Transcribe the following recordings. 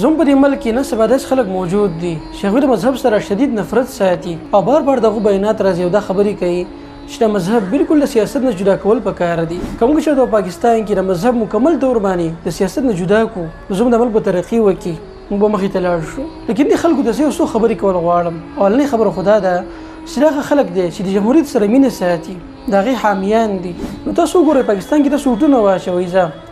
زموږ په دې ملک کې نه سبا داسې خلک موجود دي چې هغوی د مذهب سره شدید نفرت ساتي او بار بار دغه بیانات راځي او دا خبرې کوي چې د مذهب بالکل له سیاست نه جدا کول پکار دي. که موږ چې د پاکستان کې د مذهب مکمل طور باندې د سیاست نه جدا کړو نو زموږ د ملک به ترقي وکړي، موږ به مخې ته لاړ شو. لیکن دې خلکو ته زه څو خبرې کول غواړم. اولنۍ خبره خدا ده چې دغه خلک دی چې د جمهوریت سره مینه ساتي، د هغې حامیان دي. نو تاسو وګورئ پاکستان کې تاسو وټونه واچوئ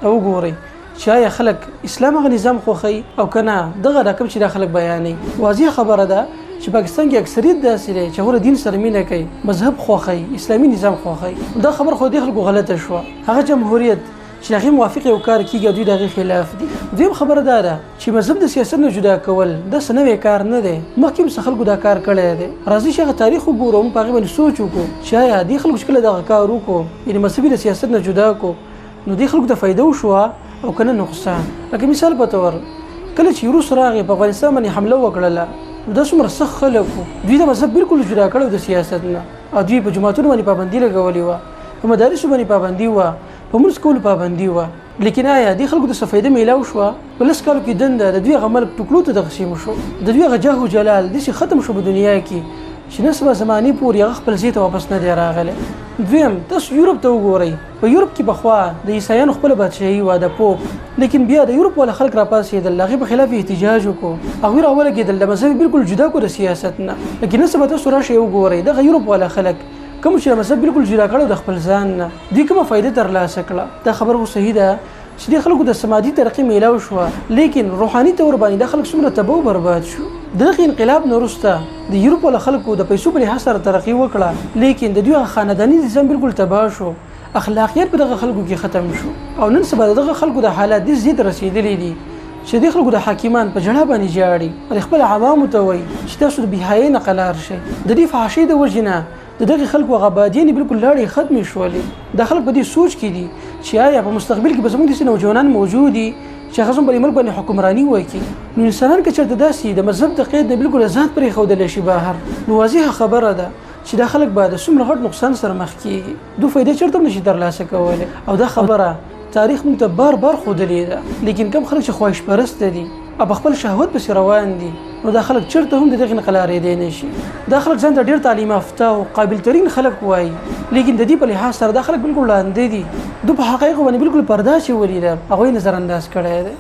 او وګورئ چې آیا خلک اسلام هغه نظام خوښوي او که نه دغه رقم چې دا خلک بیانوي. واضح خبره ده چې پاکستان کې اکثریت داسې دی چې هغوی د دین سره مینه کوي، مذهب خوښوي، اسلامي نظام خوښوي. دا خبره خو دې خلکو غلطه شوه. هغه جمهوریت چې د هغې موافق یو کار کېږي دوی د هغې خلاف دي. دویم خبره دا ده چې مذهب د سیاست نه جدا کول دا څه نوی کار نه دی، مخکې هم څه خلکو دا کار کړی دی. راځئ چې هغه تاریخ وګورو، موږ په هغې باندې سوچ وکړو چې آیا دې خلکو چې کله دغه کار وکړو یعنې مذهبي د سیاست نه جدا کړو نو دې خلکو ته فایده وشوه او کنه نقصان. لکه مثال په تور کله چې روس راغی په افغانستان باندې حمله وکړله نو دا څومره سخت خلک وو، دوی د مذهب بالکل جدا کړی د سیاست نه او دوی په جوماتونو باندې پابندي لګولې وه، په مدارسو باندې پابندي وه، په مونځ کولو پابندي وه. لیکن آیا دې خلکو ته څه فایده میلاو شوه؟ په لس کالو کې دنده د دوی هغه ملک ټوکلو ته تقسیم شو، د دوی هغه جاه و جلال داسې ختم شو په دنیا کې چې نه سبا زمانې پورې هغه خپل ځای ته واپس نه دی راغلی. دویم تاسو یورپ ته وګورئ، په یورپ کې پخوا د عیسایانو خپله بادشاهي وه د پوپ، لیکن بیا د یورپ والا خلک راپاڅېدل، د هغې په خلاف احتجاج وکړو، هغوی راولګېدل، د مذهب بالکل جدا کړو د سیاست نه. لیکن نه سبا تاسو راشئ وګورئ دغه یورپ والا خلک کوم چې د مذهب بالکل جدا کړو د خپل ځان نه دوی کومه فایده ترلاسه کړه. دا خبره خو صحیح ده چې دې خلکو د سماجي ترقي میلاو شوه، لیکن روحاني طور باندې دا خلک څومره تباه و برباد شو. دغه انقلاب نه وروسته د یورپ والا خلکو د پیسو په لحاظ سره ترقي وکړه، لیکن د دوی هغه خانداني نظام بالکل تباه شو، اخلاقیات په دغه خلکو کې ختم شو. او نن سبا دغه خلکو د حالات دې زیات رسېدلي دي چې د خلکو د حاکمان په جړه باندې جاړي او د خپل عوامو ته وایي چې تاسو د بېحیایۍ نه قلار شئ. د دې فحاشۍ د وجې نه د دغه خلکو هغه بادیانې بالکل لاړې ختمې شولې. دا خلک په دې سوچ کې دي چې آیا په مستقبل کې به زموږ داسې نوجوانان موجود دي چې هغه زموږ په دې ملک باندې حکمراني وکړي. نو انسانان که چېرته داسې د مذهب د قید نه بالکل ځان پرېښودلی شي بهر، نو واضحه خبره ده چې دا خلک به د څومره غټ نقصان سره مخ کېږي، دوی فایده چېرته هم نشي ترلاسه کولی. او دا خبره تاریخ موږ ته بار بار ښودلې ده. لیکن کم خلک چې خواهش پرسته دي او په خپل شهوت پسې روان دي نو دا خلک چېرته هم د دغې نه قلارېدی نه شي. دا خلک ځان ته ډېر تعلیم یافته او قابل ترین خلک وایي، لیکن د دې په لحاظ سره دا خلک بالکل لاندې دي. دوی په حقایقو باندې بالکل پرده اچولې ده، هغوی نظر انداز کړی دی.